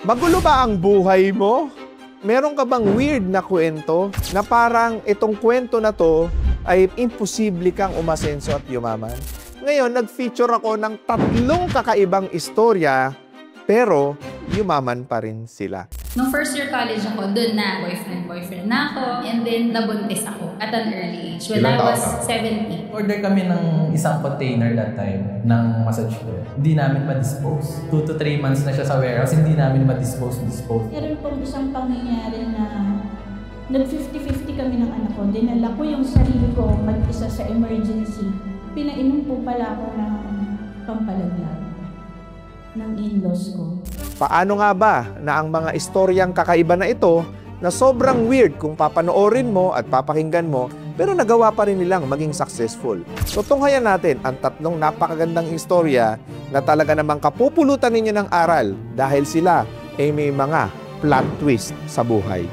Magulo ba ang buhay mo? Meron ka bang weird na kwento na parang itong kwento na to ay imposible kang umasenso at yumaman? Ngayon, nag-feature ako ng 3 kakaibang istorya, pero yumaman pa rin sila. Nung first year college ako, dun na boyfriend na ako, and then nabuntis ako at an early age when I was 17. Order kami ng isang container that time ng massage oil. Hindi namin ma-dispose. 2 to 3 months na siya sa warehouse, hindi namin ma-dispose. Meron pong isang pangyayari na nag-50-50 kami ng anak ko. Dinala ko yung sarili ko mag-isa sa emergency. Pinainom po pala ako ng pampalaglag ng in-laws ko. Paano nga ba na ang mga istoryang kakaiba na ito na sobrang weird kung papanoorin mo at papakinggan mo, pero nagawa pa rin nilang maging successful? So tunghayan natin ang 3 napakagandang istorya na talaga namang kapupulutan ninyo ng aral dahil sila ay may mga plot twist sa buhay.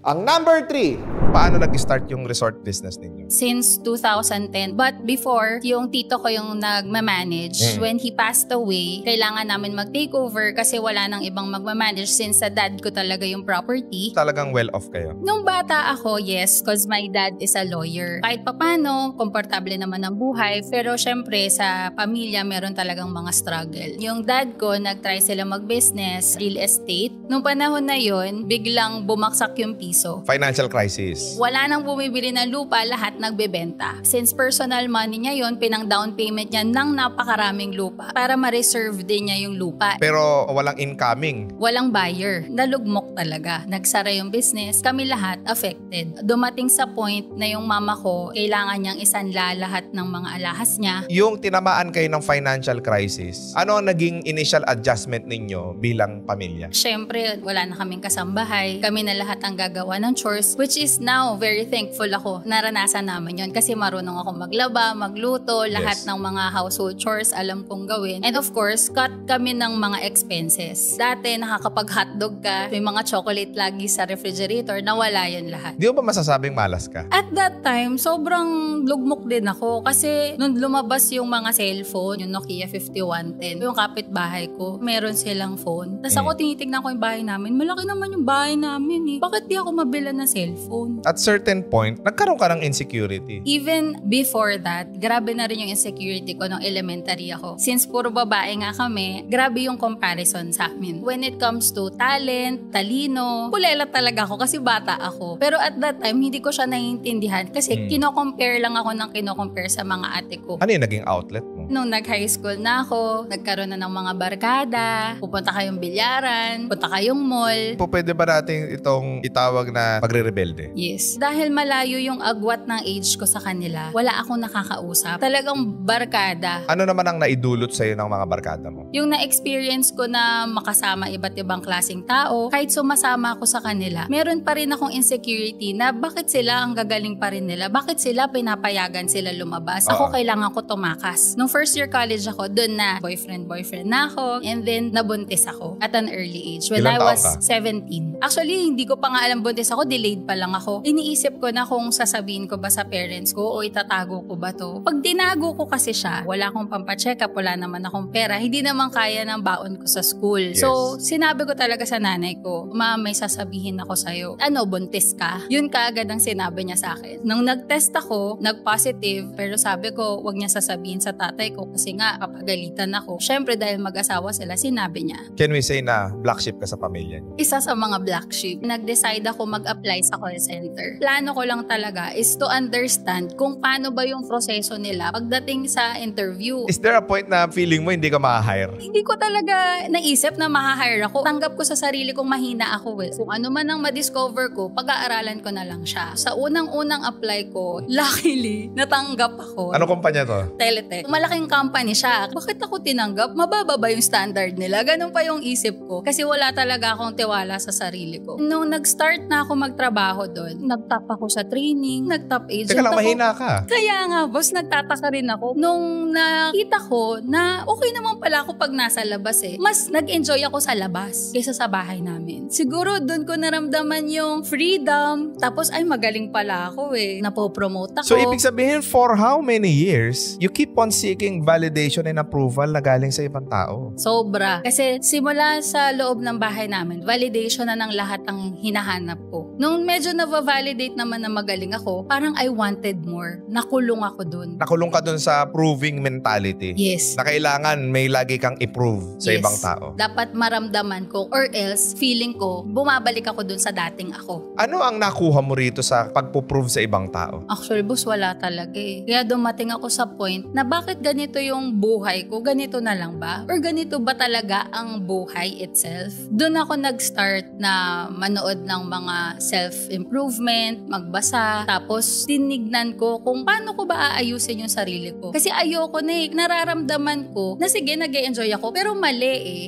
Ang number 3, paano nag-start yung resort business ninyo? Since 2010. But before, yung tito ko yung nagmamanage. When he passed away, kailangan namin mag-takeover kasi wala nang ibang magmamanage since sa dad ko talaga yung property. Talagang well-off kayo? Nung bata ako, yes, because my dad is a lawyer. Kahit papano, komportable naman ang buhay. Pero syempre, sa pamilya, meron talagang mga struggle. Yung dad ko, nag-try sila mag-business, real estate. Nung panahon na yon, biglang bumaksak yung piso. Financial crisis. Wala nang bumibili ng lupa, lahat nagbebenta. Since personal money niya yon, pinang down payment niya ng napakaraming lupa para ma-reserve din niya yung lupa. Pero walang incoming. Walang buyer. Nalugmok talaga. Nagsara yung business. Kami lahat affected. Dumating sa point na yung mama ko, kailangan niyang isanla lahat ng mga alahas niya. Yung tinamaan kayo ng financial crisis, ano ang naging initial adjustment ninyo bilang pamilya? Siyempre, wala na kaming kasambahay. Kami na lahat ang gagawa ng chores, which is now very thankful ako. Naranasan namin yon kasi marunong ako maglaba, magluto, lahat ng mga household chores alam kong gawin. And of course, cut kami ng mga expenses. Dati nakakapag-hotdog ka, may mga chocolate lagi sa refrigerator, nawala yun lahat. Di mo ba masasabing malas ka? At that time, sobrang lugmok din ako kasi nung lumabas yung mga cellphone, yung Nokia 5110, yung kapitbahay ko, meron silang phone. Tapos ako tinitignan ko yung bahay namin, malaki naman yung bahay namin eh. Bakit di ako mabila ng cellphone? At certain point, nagkaroon ka ng insecurity. Even before that, grabe na rin yung insecurity ko nung elementary ako. Since puro babae nga kami, grabe yung comparison sa amin. When it comes to talent, talino, kulela talaga ako kasi bata ako. Pero at that time, hindi ko siya naiintindihan kasi kino-compare lang ako ng kino-compare sa mga ate ko. Ano yung naging outlet mo? Nung nag-high school na ako, nagkaroon na ng mga barkada, pupunta kayong bilyaran, punta kayong mall. Pwede ba natin itong itawag na pagre-rebelde? Yes. Dahil malayo yung agwat ng age ko sa kanila, wala akong nakakausap. Talagang barkada. Ano naman ang naidulot sa'yo ng mga barkada mo? Yung na-experience ko na makasama iba't ibang klaseng tao, kahit sumasama ako sa kanila, meron pa rin akong insecurity na bakit sila ang gagaling pa rin nila? Bakit sila pinapayagan sila lumabas? Ako kailangan ko tumakas. Nung first year college ako, dun na boyfriend na ako, and then nabuntis ako at an early age when Ilang I taon was ka? 17. Actually, hindi ko pa nga alam buntis ako, delayed pa lang ako. Iniisip ko na kung sasabihin ko ba sa parents ko o itatago ko ba to. Pag tinago ko kasi siya, wala akong pampacheck up, wala naman akong pera, hindi naman kaya ng baon ko sa school. Yes. So, sinabi ko talaga sa nanay ko, Ma, may sasabihin ako sa'yo. Ano, buntis ka? Yun kaagad ang sinabi niya sa akin. Nung nag-test ako, nag-positive, pero sabi ko, wag niya sasabihin sa tatay ko kasi nga, papagalitan ako. Syempre, dahil mag-asawa sila, sinabi niya. Can we say na black sheep ka sa pamilya niyo? Isa sa mga black sheep, nag-decide ako mag-apply sa call center. Plano ko lang talaga is to understand kung paano ba yung proseso nila pagdating sa interview. Is there a point na feeling mo hindi ka ma-hire? Hindi ko talaga naisip na ma-hire ako. Tanggap ko sa sarili kong mahina ako eh. Kung ano man ang ma-discover ko, pag-aaralan ko na lang siya. Sa unang-unang apply ko, luckily, natanggap ako. Ano kumpanya to? Teletech. Malaking company siya. Bakit ako tinanggap? Mababa ba yung standard nila? Ganun pa yung isip ko. Kasi wala talaga akong tiwala sa sarili ko. Nung nag-start na ako magtrabaho doon, yun. Nag-top ako sa training, nag-top agent Teka lang, ako. mahina ka. Kaya nga, boss, nagtataka rin ako. Nung nakita ko na okay naman pala ako pag nasa labas mas nag-enjoy ako sa labas kaysa sa bahay namin. Siguro doon ko naramdaman yung freedom, tapos ay magaling pala ako napopromote ako. So, ibig sabihin, for how many years, you keep on seeking validation and approval na galing sa ibang tao? Sobra. Kasi simula sa loob ng bahay namin, validation na ng lahat ang hinahanap ko. Nung medyo na-validate naman na magaling ako, parang I wanted more. Nakulong ako dun. Nakulong ka dun sa proving mentality. Yes. Na kailangan may lagi kang i-prove sa ibang tao. Dapat maramdaman ko or else feeling ko bumabalik ako dun sa dating ako. Ano ang nakuha mo rito sa pagpo-prove sa ibang tao? Actually, boss, wala talaga Kaya dumating ako sa point na bakit ganito yung buhay ko? Ganito na lang ba? Or ganito ba talaga ang buhay itself? Doon ako nag-start na manood ng mga self-improvement, magbasa, tapos tinignan ko kung paano ko ba aayusin yung sarili ko. Kasi ayoko nararamdaman ko na sige, nag-e-enjoy ako, pero mali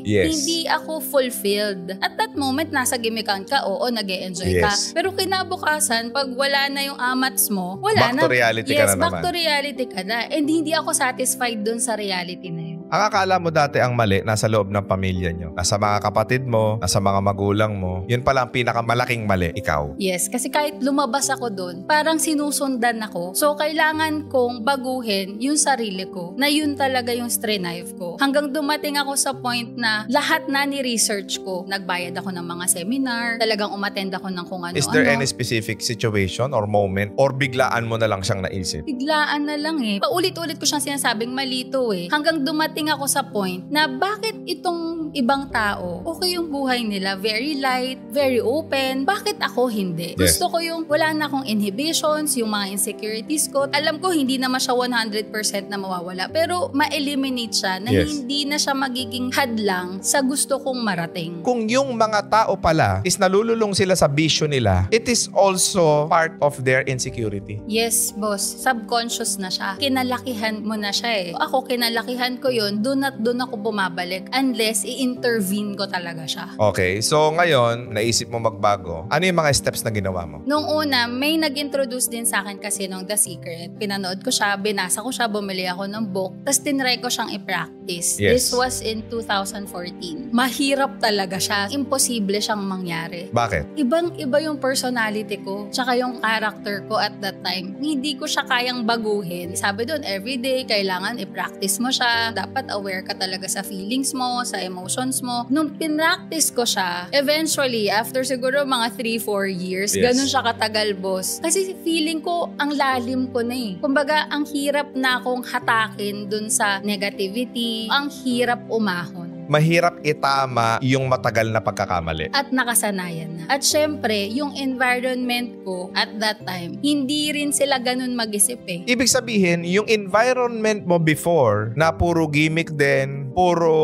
Yes. Hindi ako fulfilled. At that moment, nasa gimikan ka, oo, nag-e-enjoy ka. Yes. Pero kinabukasan, pag wala na yung amats mo, wala Back na. to reality ka na naman. Yes, back to reality ka na. And hindi ako satisfied dun sa reality na yun. Ang akala mo dati ang mali, nasa loob ng pamilya nyo. Nasa mga kapatid mo, nasa mga magulang mo. Yun pala ang pinakamalaking mali, ikaw. Yes, kasi kahit lumabas ako dun, parang sinusundan ako. So, kailangan kong baguhin yung sarili ko, na yun talaga yung strive ko. Hanggang dumating ako sa point na lahat na ni-research ko. Nagbayad ako ng mga seminar, talagang umattend ako ng kung ano-ano. Is there any specific situation or moment or biglaan mo na lang siyang naisip? Biglaan na lang Paulit-ulit ko siyang sinasabing malito Hanggang dumating ako sa point na bakit itong ibang tao, okay yung buhay nila, very light, very open, bakit ako hindi? Yes. Gusto ko yung wala na akong inhibitions, yung mga insecurities ko. Alam ko hindi naman siya 100% na mawawala, pero ma-eliminate siya na Yes. hindi na siya magiging hadlang sa gusto kong marating. Kung yung mga tao pala is nalululong sila sa bisyo nila, it is also part of their insecurity. Yes, boss. Subconscious na siya. Kinalakihan mo na siya Ako, kinalakihan ko yun. Doon at doon ako bumabalik unless i-intervene ko talaga siya. Okay, so ngayon, naisip mo magbago. Ano yung mga steps na ginawa mo? Nung una, may nag-introduce din sa akin kasi nung The Secret. Pinanood ko siya, binasa ko siya, bumili ako ng book, tapos tinry ko siyang i-practice. Yes. This was in 2014. Mahirap talaga siya. Imposible siyang mangyari. Bakit? Ibang-iba yung personality ko, tsaka yung character ko at that time. Hindi ko siya kayang baguhin. Sabi doon, everyday, kailangan i-practice mo siya. Dapat aware ka talaga sa feelings mo, sa emotions mo. Nung pinractice ko siya, eventually, after siguro mga 3-4 years, Yes. ganun siya katagal, boss. Kasi feeling ko, ang lalim ko na Kumbaga, ang hirap na akong hatakin dun sa negativity. Ang hirap umahon. Mahirap itama yung matagal na pagkakamali. At nakasanayan na. At syempre, yung environment ko at that time, hindi rin sila ganun mag-isip Ibig sabihin, yung environment mo before na puro gimmick din, puro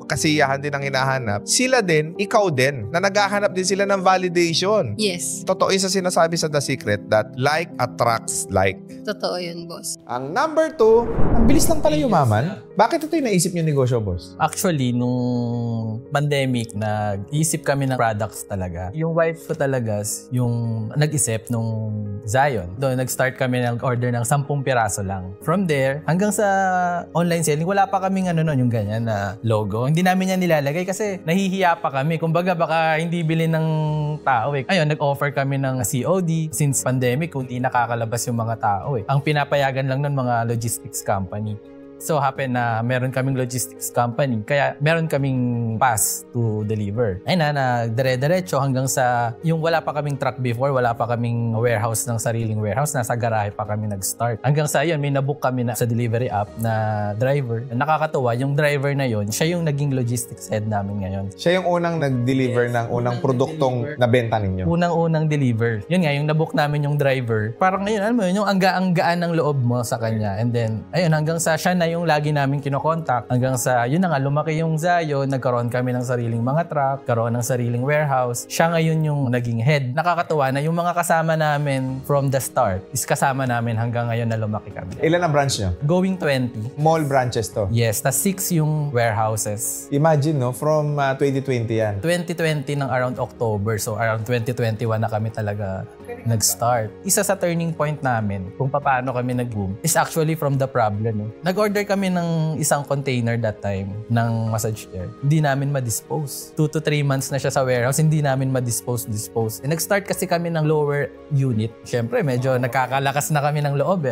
kasiyahan din ang hinahanap, sila din, ikaw din, na naghahanap din sila ng validation. Yes. Totoo yung sa sinasabi sa The Secret that like attracts like. Totoo yun, boss. Ang number 2, ang bilis lang pala yumaman. Bakit ito yung naisip yung negosyo, boss? Actually, nung pandemic, nag-isip kami ng products talaga. Yung wife ko talaga, yung nag-isip nung Zion. Doon, nag-start kami ng order ng 10 piraso lang. From there, hanggang sa online selling, wala pa kaming yung ganyan na logo. Hindi namin yan nilalagay kasi nahihiya pa kami. Kumbaga, baka hindi bilhin ng tao Ayun, nag-offer kami ng COD. Since pandemic, hindi nakakalabas yung mga tao Ang pinapayagan lang ng mga logistics company. So, happen na meron kaming logistics company. Kaya, meron kaming pass to deliver. Ayun na dire-diretso hanggang sa yung wala pa kaming truck before, wala pa kaming warehouse ng sariling warehouse. Nasa garahe pa kami nag-start. Hanggang sa yun, may nabook kami sa delivery app na driver. Nakakatuwa, yung driver na yun, siya yung naging logistics head namin ngayon. Siya yung unang nag-deliver ng unang produktong nabenta ninyo. Unang-unang deliver. Yun nga, yung nabook namin yung driver. Parang ngayon, alam mo yun, yung ang-gaan ng loob mo sa kanya. And then, ayun, hanggang sa siya na yung lagi namin kinokontak. Hanggang sa, yun na nga, lumaki yung Zion, nagkaroon kami ng sariling mga truck, karoon ng sariling warehouse. Siya ngayon yung naging head. Nakakatuwa na yung mga kasama namin from the start is kasama namin hanggang ngayon na lumaki kami. Ilan ang branch nyo? Going 20. Mall branches to. Yes, tas 6 yung warehouses. Imagine, no? From 2020 yan. 2020 ng around October. So, around 2021 na kami talaga nag-start. Isa sa turning point namin kung paano kami nag-boom is actually from the problem. Nag-order kami ng isang container that time ng massage chair. Hindi namin ma-dispose. 2 to 3 months na siya sa warehouse, hindi namin ma-dispose. Nag-start kasi kami ng lower unit. Siyempre, medyo nakakalakas na kami ng loob.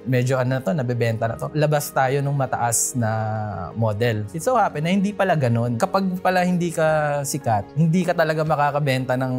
Medyo nabebenta na to. Labas tayo nung mataas na model. It so happen na hindi pala ganun. Kapag pala hindi ka sikat, hindi ka talaga makakabenta ng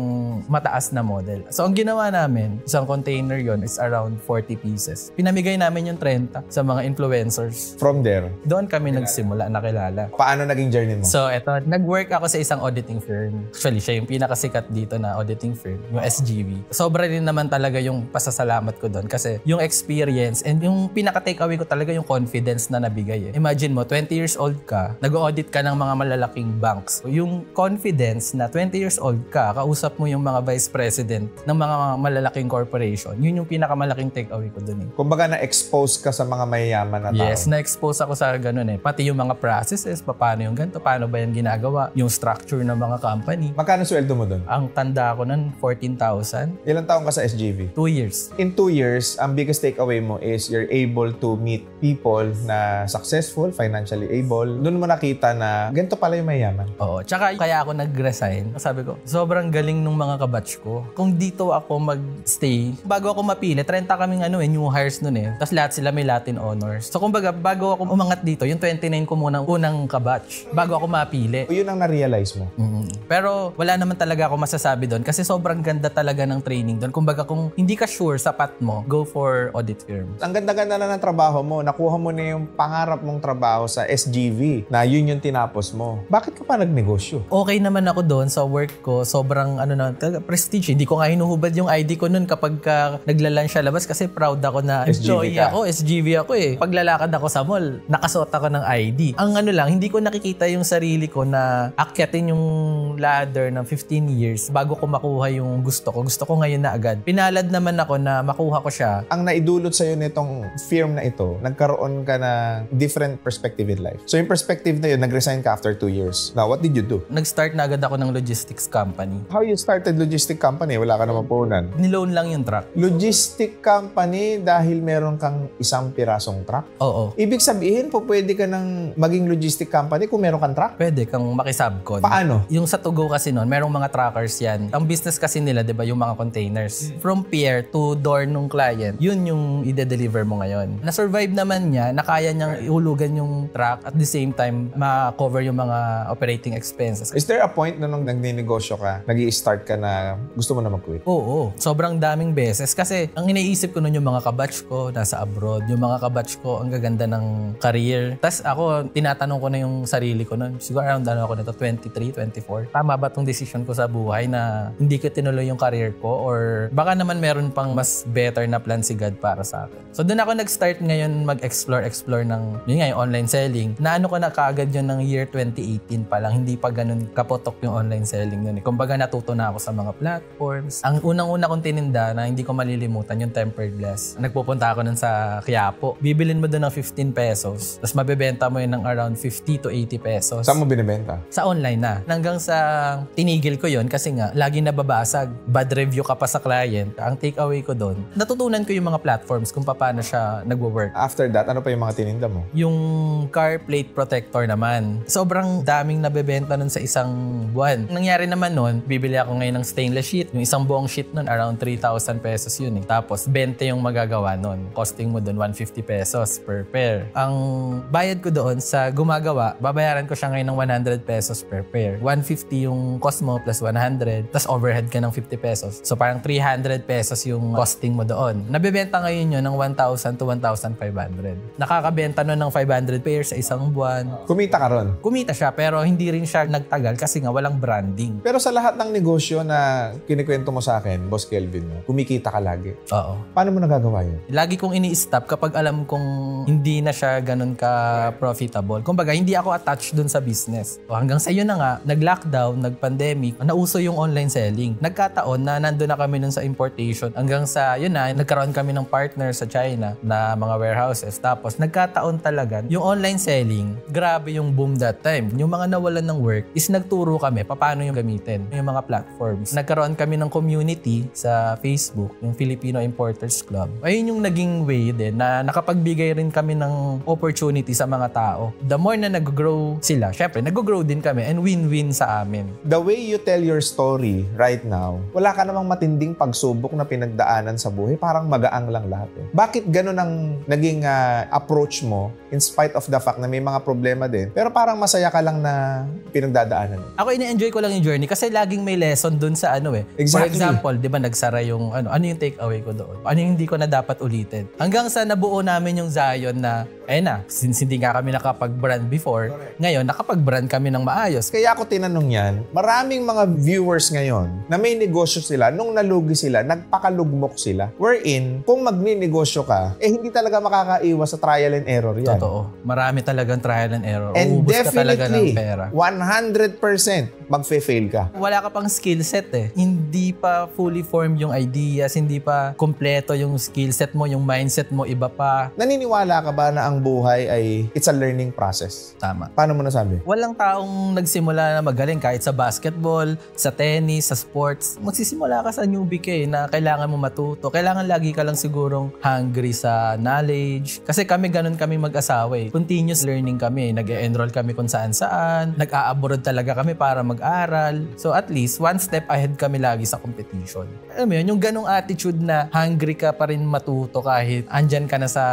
mataas na model. So, ang ginawa namin, isang container yon is around 40 pieces. Pinamigay namin yung 30 sa mga influencers. From there, Doon kami nagsimula, nakilala. paano naging journey mo? So, eto, nag-work ako sa isang auditing firm. Actually, siya yung pinakasikat dito na auditing firm, yung SGV. Sobra rin naman talaga yung pasasalamat ko doon kasi yung experience and yung pinaka-takeaway ko talaga yung confidence na nabigay. Imagine mo, 20 years old ka, nag-audit ka ng mga malalaking banks. Yung confidence na 20 years old ka, kausap mo yung mga vice president ng mga malalaking corporation, yun yung pinakamalaking takeaway ko doon. Kumbaga na-expose ka sa mga mayayaman na tao. Yes, na-expose ako sa ganun Pati yung mga processes, paano yung ganito, paano ba yan ginagawa, yung structure ng mga company. Magkano sweldo mo doon? Ang tanda ko nun, 14,000. Ilang taon ka sa SGV? 2 years. In 2 years, ang biggest takeaway mo is you're able to meet people na successful, financially able. Doon mo nakita na ganito pala yung mayaman. Oo. Tsaka kaya ako nag-resign. Sabi ko, sobrang galing nung mga kabatch ko. Kung dito ako mag-stay, bago ako mapili, 30 kaming new hires nun Tapos lahat sila may Latin honors. So kumbaga, bago ako umangat dito, yung 29 ko unang kabatch, bago ako mapili. O yun ang na-realize mo? Pero wala naman talaga ako masasabi doon kasi sobrang ganda talaga ng training doon. Kumbaga, kung hindi ka sure sa path mo, go for audit firm. Ang ganda-ganda na ng trabaho mo, nakuha mo na yung pangarap mong trabaho sa SGV na yun yung tinapos mo. Bakit ka pa nagnegosyo? Okay naman ako doon sa work ko. Sobrang prestige. Hindi ko nga hinuhubad yung ID ko noon kapag naglalan siya labas kasi proud ako na employee ako, SGV ako Paglalakad ako sa mall, nakasuot ako ng ID. Ang hindi ko nakikita yung sarili ko na akyatin yung ladder ng 15 years bago ko makuha yung gusto ko. Gusto ko ngayon na agad. Pinalad naman ako na makuha ko siya. Ang naidulot sa'yo nitong firm na ito, nagkaroon ka ng different perspective in life. So yung perspective na yun, nag-resign ka after 2 years. Now, what did you do? Nag-start na agad ako ng logistics company. How you started logistic company? Wala ka naman puhunan. Niloan lang yung truck. Logistic company dahil meron kang isang pirasong truck? Oo. Ibig sabihin po pwede ka nang maging logistic company kung meron kang truck? Pwede kang makisubcon. Paano? Yung sa Tugo kasi noon, merong mga trackers yan. Ang business kasi nila, di ba, yung mga containers. From pier to door nung client, yun yung ide-deliver mo ngayon. Na-survive naman niya, na kaya niyang ihulugan yung truck at the same time, ma-cover yung mga operating expenses. Is there a point na nung nagninegosyo ka, nag-i-start ka na gusto mo na mag-quit? Oo. Sobrang daming beses. Kasi ang iniisip ko noon yung mga kabatch ko nasa abroad. Yung mga kabatch ko, ang gaganda ng career. Tapos ako, tinatanong ko na yung sarili ko noon. Siguro around ako nito, 23, 24. Tama ba tong decision ko sa buhay na hindi ko tinuloy yung career ko? Or baka naman meron pang mas better na plan si God para sa akin. So doon ako nag-start ngayon mag-explore ng yun nga, yung online selling. Naano ko na kaagad yun ng year 2018 pa lang. Hindi pa ganun kapotok yung online selling nun. Kumbaga natuto na ako sa mga platforms. Ang unang-una kong tininda na hindi ko malilimutan yung tempered glass. Nagpupunta ako nun sa Quiapo. Bibilin mo doon ng 15 pesos. Tapos mabebenta mo yun ng around 50 to 80 pesos. Saan mo binibenta? Sa online na. Hanggang sa tinigil ko yun kasi nga lagi nababasag. Bad review ka pa sa client. Ang takeaway ko doon, natutunan ko yung mga platforms kung paano siya nagwo-work. After that, ano pa yung mga tininda mo? Yung car plate protector naman. Sobrang daming nabebenta nun sa isang buwan. Nangyari naman nun, bibili ako ngayon ng stainless sheet. Yung isang buong sheet nun, around 3,000 pesos yun Tapos 20 yung magagawa nun. Costing mo dun 150 pesos per pair. Ang bayad ko doon sa gumagawa, babayaran ko siya ngayon ng 100 pesos per pair. 150 yung cost mo plus 100, plus overhead ka ng 50 pesos. So parang 300 pesos yung costing mo doon. Nabebenta ngayon yun ng 1,000 to 1,500. Nakakabenta nun ng 500 pairs sa isang buwan. Kumita ka ron? Kumita siya pero hindi rin siya nagtagal kasi nga walang branding. Pero sa lahat ng negosyo na kinikwento mo sa akin, Boss Kelvin, kumikita ka lagi. Oo. Paano mo nagagawa yun? Lagi kong ini-stop kapag alam kong hindi na siya ganun ka-profitable. Kumbaga, hindi ako attached dun sa business. O hanggang sa yun na nga, nag-lockdown, nag-pandemic, nauso yung online selling. Nagkataon na nandun na kami nun sa importation. Hanggang sa yun na, nagkaroon kami ng partner sa China na mga warehouses. Tapos, nagkataon talaga, yung online selling, grabe yung boom that time. Yung mga nawalan ng work is nagturo kami paano yung gamitin yung mga platforms. Nagkaroon kami ng community sa Facebook, yung Filipino Importers Club. Ayun yung naging way din na nakapagbigay rin kami ng opportunity sa mga tao. The more na nag-grow sila, syempre, nag-grow din kami and win-win sa amin. The way you tell your story right now, wala ka namang matinding pagsubok na pinagdaanan sa buhay, parang magaang lang lahat eh. Bakit ganun ang naging approach mo in spite of the fact na may mga problema din, pero parang masaya ka lang na pinagdadaanan? Ako ina-enjoy ko lang yung journey kasi laging may lesson dun sa ano eh. Exactly. For example, di ba nagsara yung ano yung take away ko doon? Ano yung hindi ko na dapat ulitin? Hanggang sa nabuo namin yung Zion na, since hindi nga kami nakapag-brand before, ngayon nakapag-brand kami ng maayos. Kaya ako tinanong yan, maraming mga viewers ngayon na may negosyo sila, nung nalugi sila, nagpakalugmok sila. Wherein, kung magninegosyo ka, hindi talaga makakaiwas sa trial and error yan. Totoo. Marami talagang trial and error. And Uubos ka talaga ng definitely, pera. 100% magfe-fail ka. Wala ka pang skill set eh. Hindi pa fully formed yung ideas, hindi pa kompleto yung skill set mo, yung mindset mo, iba pa. Naniniwala ka ba na ang buhay ay it's a learning process? Tama. Paano mo nasabi? Walang taong nagsimula na magaling kahit sa basketball, sa tennis, sa sports. Magsisimula ka sa newbie ka na kailangan mo matuto. Kailangan lagi ka lang sigurong hungry sa knowledge. Kasi ganun kami mag-asawa eh. Continuous learning kami. Nag-enroll kami kung saan-saan. Nag-a-abroad talaga kami para mag-aral. So at least, one step ahead kami lagi sa competition. Alam mo yun, yung ganung attitude na hungry ka pa rin matuto kahit andyan ka na sa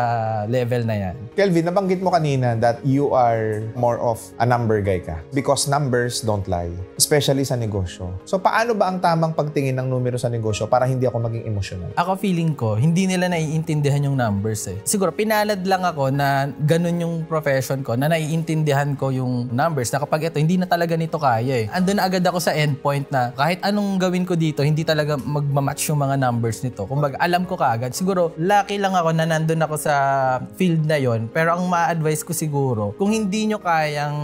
level na yan. Kelvin, nabanggit mo kanina that you are more of a number guy ka. Because numbers don't lie. Especially sa negosyo. So paano ba ang tamang pagtingin ng numero sa negosyo para hindi ako maging emotional? Ako feeling ko, hindi nila naiintindihan yung numbers eh. Siguro, pinalad lang ako na ganun yung profession ko, na naiintindihan ko yung numbers, na kapag ito, hindi na talaga nito kaya eh. Andun na agad ako sa endpoint na kahit anong gawin ko dito, hindi talaga magmamatch yung mga numbers nito. Kumbaga, alam ko kaagad. Siguro, lucky lang ako na nandun ako sa field na yon. Pero ang ma-advise ko siguro, kung hindi nyo kayang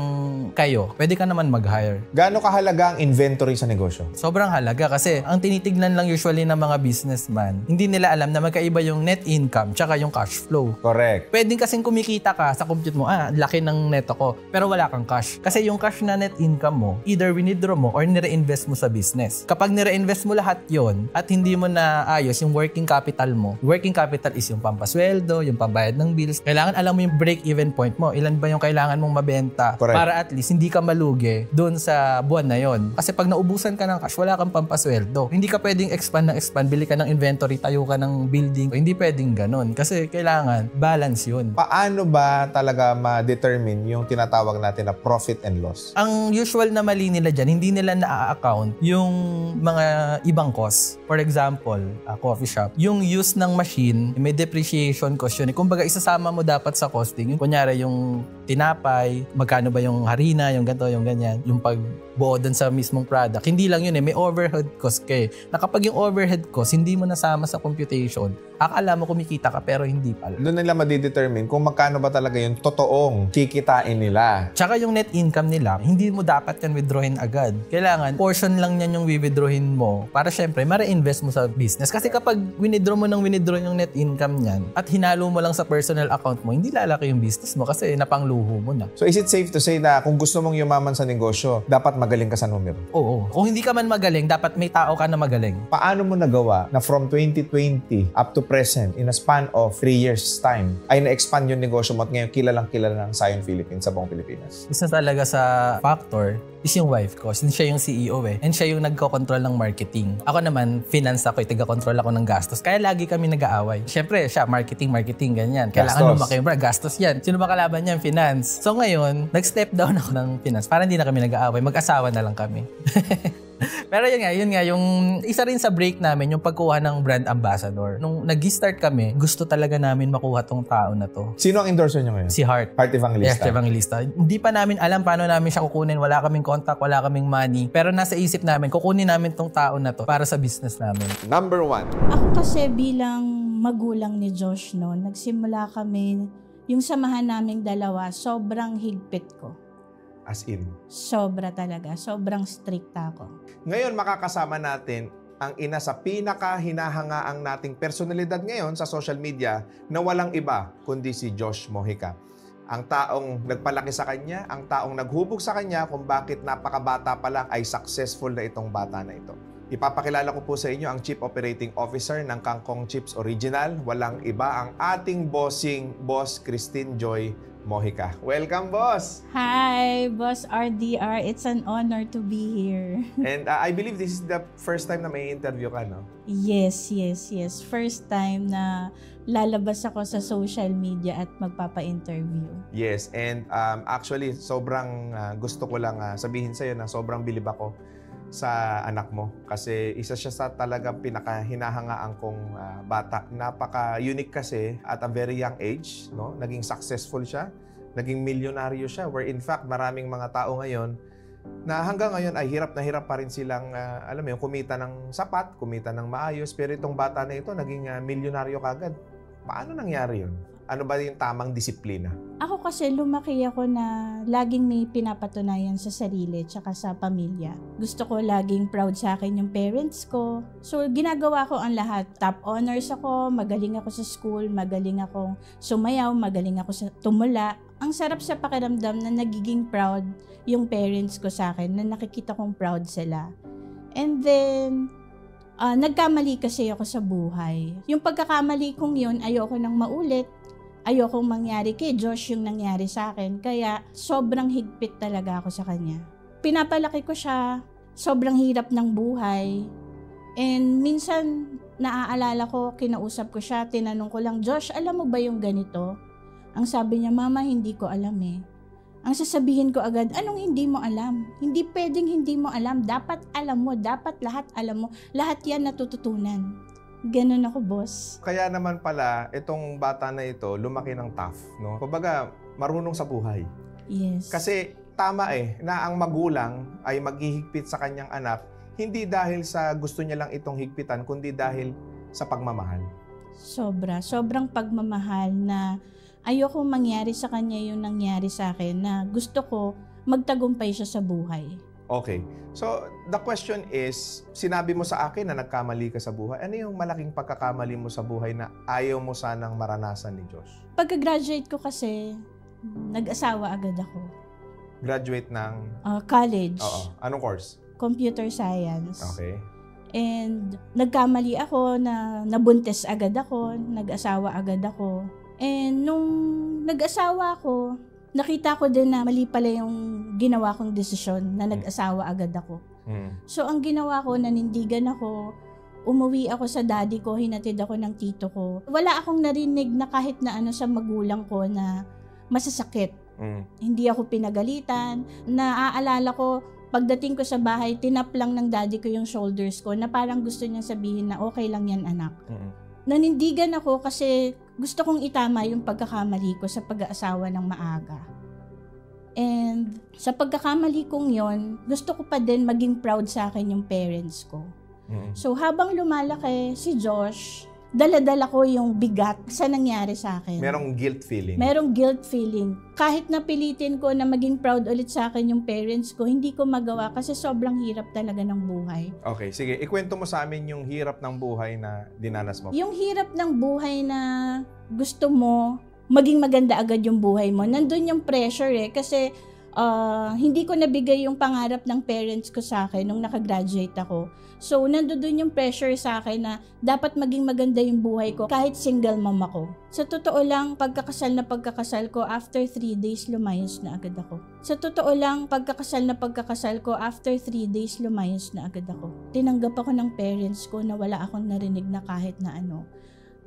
kayo, pwede ka naman mag-hire. Gaano kahalaga ang inventory sa negosyo? Sobrang halaga kasi ang tinitignan lang usually ng mga businessman, hindi nila alam na magkaiba yung net income tsaka yung cash flow. Correct. Pwedeng kasing kumikita ka sa compute mo, laki ng neto ko, pero wala kang cash. Kasi yung cash na net income mo, either winidraw mo or nire-invest mo sa business. Kapag nire-invest mo lahat yon at hindi mo na ayos yung working capital mo, working capital is yung pampasweldo, yung pambayad ng bills, kailangan alam mo yung break-even point mo. Ilan ba yung kailangan mong mabenta? Correct. Para at least hindi ka malugi doon sa buwan na yon. Kasi pag naubusan ka ng cash, wala kang pampasweldo. Hindi ka pwedeng expand, bili ka ng inventory, tayo ka ng building. Hindi pwedeng ganun. Kasi kailangan balance yun. Paano ba talaga ma-determine yung tinatawag natin na profit and loss? Ang usual na mali nila dyan, hindi nila na-account yung mga ibang cost. For example, a coffee shop. Yung use ng machine, may depreciation cost yun. Kumbaga, isasama mo dapat sa costing. Yung kunyari, yung tinapay, magkano ba yung harina, yung ganito, yung ganyan. Yung pagbuo dun sa mismong product. Hindi lang yun may overhead cost ka eh. Na kapag yung overhead cost, hindi mo nasama sa computation, akala mo kumikita ka pero hindi pala. Doon nila madidetermine kung magkano ba talaga yung totoong kikitain nila. Tsaka yung net income nila, hindi mo dapat yan withdrawin agad. Kailangan, portion lang yan yung withdrawin mo para syempre, ma-reinvest mo sa business. Kasi kapag withdraw mo yung net income niyan at hinalo mo lang sa personal account mo, hindi lalaki yung business mo kasi napangluho mo na. So is it safe to say na kung gusto mong yumaman sa negosyo, dapat magaling ka sa numero? Oo. Kung hindi ka man magaling, dapat may tao ka na magaling. Paano mo nagawa na from 2020 up to present, in a span of 3 years time, ay na-expand yung negosyo mo at ngayon kilalang ng Zion Philippines sa buong Pilipinas? Isa talaga sa factor is yung wife ko. Since siya yung CEO eh. And siya yung nagko-control ng marketing. Ako naman, finance ako, taga-control ako ng gastos. Kaya lagi kami nag-aaway. Siyempre, siya, marketing, ganyan. Kailangan lumaki yung gastos yan. Sino ba kalaban niyan? Finance. So ngayon, nag-step down ako ng finance. Para hindi na kami nag-aaway. Mag-asawa na lang kami. Pero yun nga, yung isa rin sa break namin, yung pagkuha ng brand ambassador. Nung nag-start kami, gusto talaga namin makuha tong tao na to. Sino ang endorser nyo ngayon? Si Heart. Heart Evangelista. Yes, Evangelista. Hindi pa namin alam paano namin siya kukunin. Wala kaming contact, wala kaming money. Pero nasa isip namin, kukunin namin tong tao na to para sa business namin. Number 1. Ako kasi bilang magulang ni Josh noon, nagsimula kami, yung samahan naming dalawa, sobrang higpit ko. As in? Sobra talaga. Sobrang strict ako. Ngayon, makakasama natin ang ina sa pinaka-hinahangaang nating personalidad ngayon sa social media na walang iba kundi si Josh Mojica. Ang taong nagpalaki sa kanya, ang taong naghubog sa kanya kung bakit napakabata pa lang ay successful na itong bata na ito. Ipapakilala ko po sa inyo ang Chief Operating Officer ng Kangkong Chips Original. Walang iba ang ating bossing, Boss Christine Joy Mojica. Welcome, boss! Hi, Boss RDR. It's an honor to be here. And I believe this is the first time na may interview ka, no? Yes. First time na lalabas ako sa social media at magpapa-interview. Yes, and actually, sobrang gusto ko lang sabihin sa'yo na sobrang bilib ako sa anak mo. Kasi isa siya sa talagang pinakahinahangaan kong bata. Napaka-unique kasi at a very young age, no? Naging successful siya, naging milyonaryo siya, where in fact maraming mga tao ngayon na hanggang ngayon ay hirap na hirap pa rin silang, alam mo yung kumita ng sapat, kumita ng maayos, pero itong bata na ito naging milyonaryo kagad. Paano nangyari yun? Ano ba yung tamang disiplina? Ako kasi lumaki ako na laging may pinapatunayan sa sarili tsaka sa pamilya. Gusto ko laging proud sa akin yung parents ko. So ginagawa ko ang lahat. Top honors ako, magaling ako sa school, magaling akong sumayaw, magaling ako sa tumula. Ang sarap sa pakiramdam na nagiging proud yung parents ko sa akin, na nakikita kong proud sila. And then, nagkamali kasi ako sa buhay. Yung pagkakamali kong yun, ayoko nang maulit. Ayokong mangyari kay Josh yung nangyari sa akin. Kaya sobrang higpit talaga ako sa kanya. Pinapalaki ko siya. Sobrang hirap ng buhay. And minsan, naaalala ko, kinausap ko siya, tinanong ko lang, Josh, alam mo ba yung ganito? Ang sabi niya, Mama, hindi ko alam eh. Ang sasabihin ko agad, anong hindi mo alam? Hindi pwedeng hindi mo alam. Dapat alam mo. Dapat lahat alam mo. Lahat yan natututunan. Ganun ako, boss. Kaya naman pala, itong bata na ito, lumaki ng tough, no? Kumbaga, marunong sa buhay. Yes. Kasi tama na ang magulang ay maghihigpit sa kanyang anak, hindi dahil sa gusto niya lang itong higpitan, kundi dahil sa pagmamahal. Sobrang pagmamahal na ayoko mangyari sa kanya yung nangyari sa akin, na gusto ko magtagumpay siya sa buhay. Okay. So, the question is, sinabi mo sa akin na nagkamali ka sa buhay. Ano yung malaking pagkakamali mo sa buhay na ayaw mo sanang maranasan ni Josh? Pagka-graduate ko kasi, nag-asawa agad ako. Graduate ng? College. Oo. Anong course? Computer Science. Okay. And nagkamali ako na nabuntis agad ako, nag-asawa agad ako. And nung nag-asawa ako, nakita ko din na mali pala yung ginawa kong desisyon na nag-asawa agad ako. So, ang ginawa ko, nanindigan ako, umuwi ako sa daddy ko, hinatid ako ng tito ko. Wala akong narinig na kahit na ano sa magulang ko na masasakit. Hindi ako pinagalitan. Naaalala ko, pagdating ko sa bahay, tinap lang ng daddy ko yung shoulders ko na parang gusto niya sabihin na okay lang yan, anak. Nanindigan ako kasi gusto kong itama yung pagkakamali ko sa pag-aasawa ng maaga. And sa pagkakamali kong yon, gusto ko pa din maging proud sa akin yung parents ko. So habang lumalaki si Josh, dala-dala ko yung bigat sa nangyari sa akin. Merong guilt feeling. Merong guilt feeling. Kahit napilitin ko na maging proud ulit sa akin yung parents ko, hindi ko magawa kasi sobrang hirap talaga ng buhay. Okay, sige. Ikwento mo sa amin yung hirap ng buhay na dinanas mo. Yung hirap ng buhay na gusto mo maging maganda agad yung buhay mo. Nandun yung pressure kasi hindi ko nabigay yung pangarap ng parents ko sa akin nung nakagraduate ako. So, nandun yung pressure sa akin na dapat maging maganda yung buhay ko kahit single mom ako. Sa totoo lang, pagkakasal ko, after 3 days, lumayas na agad ako. Sa totoo lang, pagkakasal ko, after 3 days, lumayas na agad ako. Tinanggap ako ng parents ko na wala akong narinig na kahit na ano.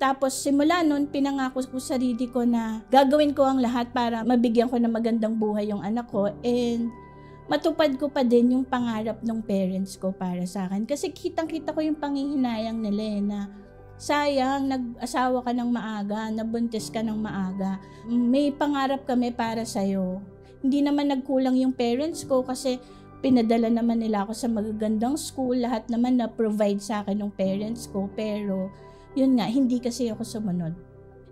Tapos simula nun, pinangako ko sarili ko na gagawin ko ang lahat para mabigyan ko ng magandang buhay yung anak ko and matupad ko pa din yung pangarap ng parents ko para sa akin. Kasi kitang-kita ko yung panghihinayang nila na sayang, nag-asawa ka ng maaga, nabuntis ka ng maaga. May pangarap kami para sa'yo. Hindi naman nagkulang yung parents ko kasi pinadala naman nila ako sa magagandang school. Lahat naman na-provide sa akin ng parents ko. Pero yun nga, hindi kasi ako sumunod.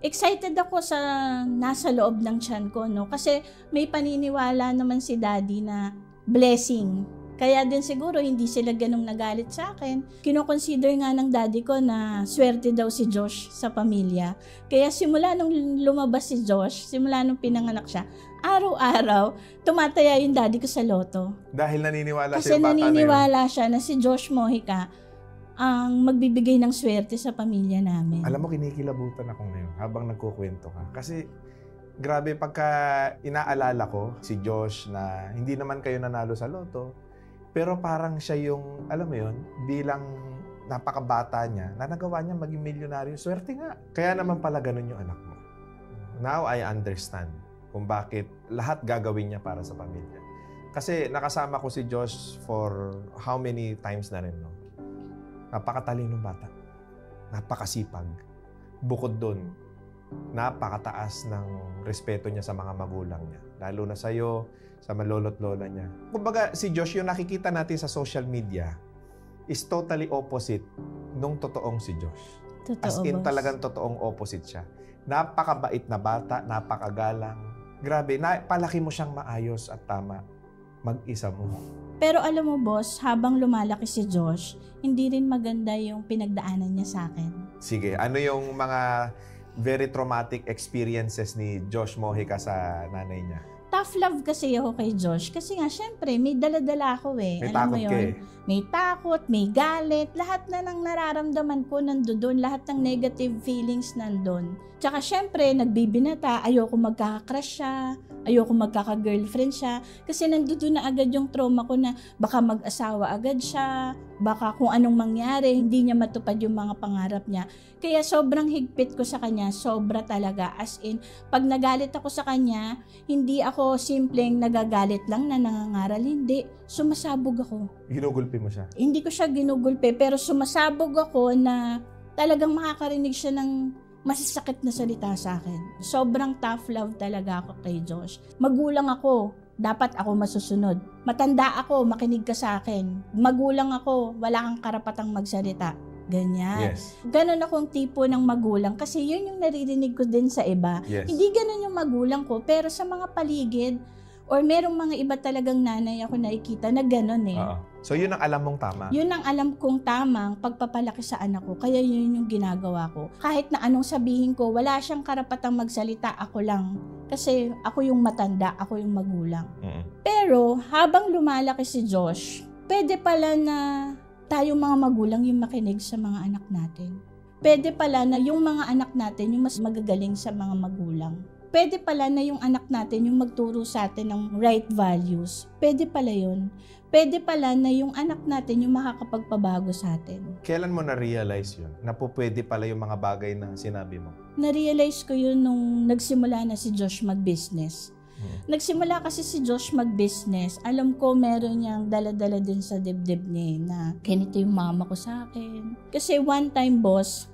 Excited ako sa nasa loob ng tiyan ko, no? Kasi may paniniwala naman si daddy na blessing. Kaya din siguro hindi sila ganong nagalit sa akin. Kino-consider nga ng daddy ko na swerte daw si Josh sa pamilya. Kaya simula nung lumabas si Josh, simula nung pinanganak siya, araw-araw, tumataya yung daddy ko sa loto. Dahil naniniwala Kasi siya yung bata na yun. naniniwala siya na si Josh Mojica ang magbibigay ng swerte sa pamilya namin. Alam mo, kinikilabutan ako ngayon habang nagkukwento ka. Kasi grabe, pagka inaalala ko si Josh na hindi naman kayo nanalo sa loto, pero parang siya yung, alam mo yun, bilang napakabata niya, na nagawa niya maging milyonaryo. Swerte nga. Kaya naman pala ganun yung anak mo. Now I understand kung bakit lahat gagawin niya para sa pamilya. Kasi nakasama ko si Josh for how many times na rin, no? Napakatalinong bata. Napakasipag. Bukod doon, napakataas ng respeto niya sa mga magulang niya. Lalo na sa'yo, sa malolo't lola niya. Kumbaga, si Josh, yung nakikita natin sa social media is totally opposite nung totoong si Josh. Totoo, As in, boss. talagang totoong opposite siya. Napakabait na bata, napakagalang. Grabe, palaki mo siyang maayos at tama. Mag-isa mo. Pero alam mo, boss, habang lumalaki si Josh, hindi rin maganda yung pinagdaanan niya sa akin. Sige, ano yung mga very traumatic experiences ni Josh Mojica sa nanay niya? Tough love kasi ako kay Josh. Kasi nga, syempre, may dala-dala ako eh. May Alam mo takot yun? ka eh. May takot, may galit. Lahat na ng nararamdaman ko nandoon. Lahat ng negative feelings nandoon. Tsaka syempre, nagbibinata. Ayoko magkaka-crush siya. Ayoko magkaka-girlfriend siya. Kasi nandoon na agad yung trauma ko na baka mag-asawa agad siya. Baka kung anong mangyari, hindi niya matupad yung mga pangarap niya. Kaya sobrang higpit ko sa kanya. Sobra talaga. As in, pag nagalit ako sa kanya, hindi ako simpleng nagagalit lang na nangangaral. Hindi. Sumasabog ako. Ginugulpi mo siya? Hindi ko siya ginugulpe, pero sumasabog ako na talagang makakarinig siya ng masasakit na salita sa akin. Sobrang tough love talaga ako kay Josh. Magulang ako, dapat ako masusunod. Matanda ako, makinig ka sa akin. Magulang ako, wala kang karapatang magsalita. Ganyan. Yes. Ganon akong tipo ng magulang kasi yun yung naririnig ko din sa iba. Yes. Hindi ganon yung magulang ko, pero sa mga paligid or merong mga iba talagang nanay ako nakikita na ganon eh. Oo. So yun ang alam mong tama? Yun ang alam kong tamang pagpapalaki sa anak ko, kaya yun yung ginagawa ko. Kahit na anong sabihin ko, wala siyang karapatang magsalita, ako lang. Kasi ako yung matanda, ako yung magulang. Pero habang lumalaki si Josh, pwede pala na tayong mga magulang yung makinig sa mga anak natin. Pwede pala na yung mga anak natin yung mas magagaling sa mga magulang. Pwede pala na yung anak natin yung magturo sa atin ng right values. Pwede pala yun. Pwede pala na yung anak natin yung makakapagpabago sa atin. Kailan mo na-realize yun? Na po pwede pala yung mga bagay na sinabi mo? Na-realize ko yun nung nagsimula na si Josh mag-business. Nagsimula kasi si Josh mag-business. Alam ko meron niyang dala-dala din sa dibdib niya na ganito yung mama ko sa akin. Kasi one time, boss,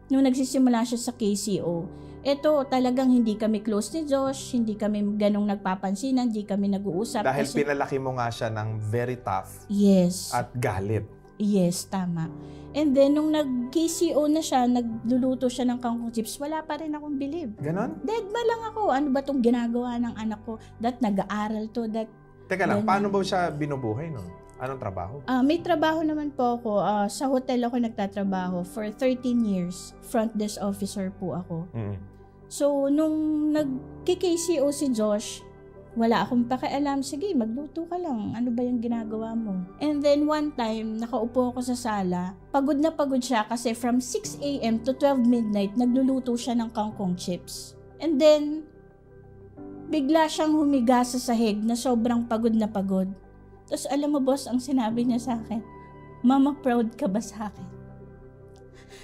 nung nagsisimula siya sa KCO, eto talagang hindi kami close ni Josh, hindi kami ganong nagpapansinan, hindi kami nag-uusap. Dahil kasi, pinalaki mo nga siya ng very tough yes. at galit. Yes, tama. And then, nung nag-KCO na siya, nagluluto siya ng kangkong chips, wala pa rin akong believe. Ganon? Deadma lang ako. Ano ba itong ginagawa ng anak ko? That nag-aaral to, that... Teka lang, Ganon. paano ba siya binubuhay nun? Anong trabaho? May trabaho naman po ako. Sa hotel ako nagtatrabaho for 13 years. Front desk officer po ako. So, nung nag-KCO si Josh, wala akong pakialam. Sige, magluto ka lang. Ano ba yung ginagawa mo? And then one time, nakaupo ako sa sala. Pagod na pagod siya kasi from 6 a.m. to 12 midnight, nagluluto siya ng kangkong chips. And then, bigla siyang humiga sa sahig na sobrang pagod na pagod. Tapos alam mo, boss, ang sinabi niya sa akin, Mama, proud ka ba sa akin?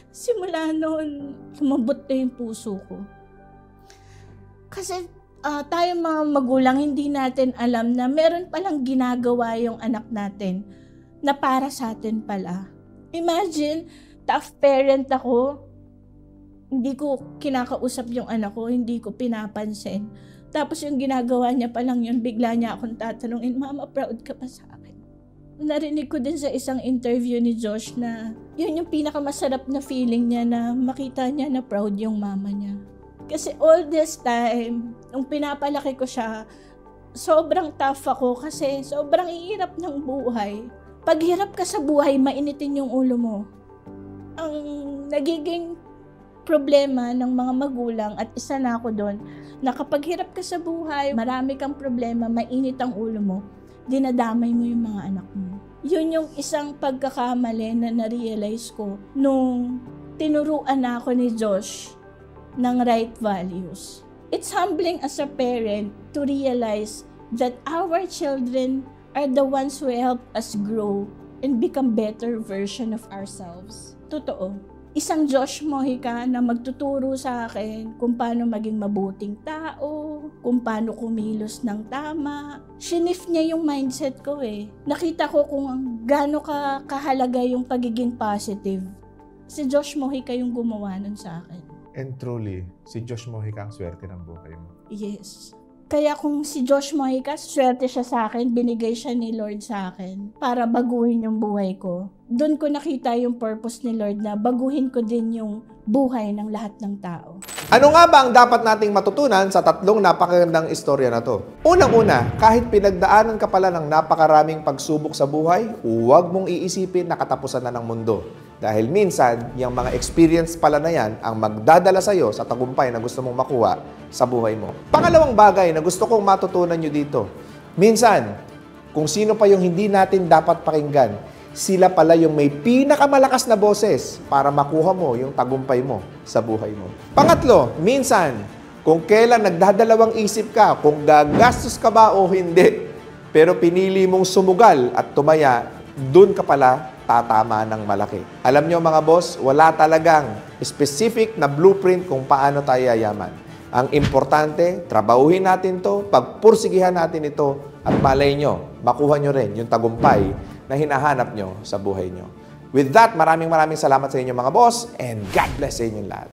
Simula noon, lumambot na yung puso ko. Kasi tayong mga magulang, hindi natin alam na meron palang ginagawa yung anak natin na para sa atin pala. Imagine, tough parent ako. Hindi ko kinakausap yung anak ko, hindi ko pinapansin. Tapos yung ginagawa niya palang yun, bigla niya akong tatanungin, Mama, proud ka ba sa akin? Narinig ko din sa isang interview ni Josh na yun yung pinakamasarap na feeling niya na makita niya na proud yung mama niya. Kasi all this time, nung pinapalaki ko siya, sobrang tough ako kasi sobrang hirap ng buhay. Pag hirap ka sa buhay, mainitin yung ulo mo. Ang nagiging problema ng mga magulang at isa na ako doon na kapag hirap ka sa buhay, marami kang problema, mainit ang ulo mo, dinadamay mo yung mga anak mo. Yun yung isang pagkakamali na na-realize ko nung tinuruan na ako ni Josh ng right values. It's humbling as a parent to realize that our children are the ones who help us grow and become better version of ourselves. Totoo. Isang Josh Mojica na magtuturo sa akin kung paano maging mabuting tao, kung paano kumilos ng tama. Shinif niya yung mindset ko eh. Nakita ko kung gaano kahalaga yung pagiging positive. Si Josh Mojica yung gumawa nun sa akin. And truly, si Josh Mojica ang swerte ng buhay mo. Yes. Kaya kung si Josh Mojica, swerte siya sa akin, binigay siya ni Lord sa akin para baguhin yung buhay ko. Doon ko nakita yung purpose ni Lord na baguhin ko din yung buhay ng lahat ng tao. Ano nga ba ang dapat nating matutunan sa tatlong napakagandang istorya na to? Unang-una, kahit pinagdaanan ka pala ng napakaraming pagsubok sa buhay, huwag mong iisipin na katapusan na ng mundo. Dahil minsan, yung mga experience pala na yan ang magdadala sa'yo sa tagumpay na gusto mong makuha sa buhay mo. Pangalawang bagay na gusto kong matutunan nyo dito. Minsan, kung sino pa yung hindi natin dapat pakinggan, sila pala yung may pinakamalakas na boses para makuha mo yung tagumpay mo sa buhay mo. Pangatlo, minsan, kung kailan nagdadalawang isip ka kung gagastos ka ba o hindi, pero pinili mong sumugal at tumaya, dun ka pala tatama ng malaki. Alam nyo mga boss, wala talagang specific na blueprint kung paano tayo yayaman. Ang importante, trabahuhin natin to, pagpursigihan natin ito, at malay nyo, makuha nyo rin yung tagumpay na hinahanap nyo sa buhay nyo. With that, maraming salamat sa inyo mga boss, and God bless sa inyong lahat.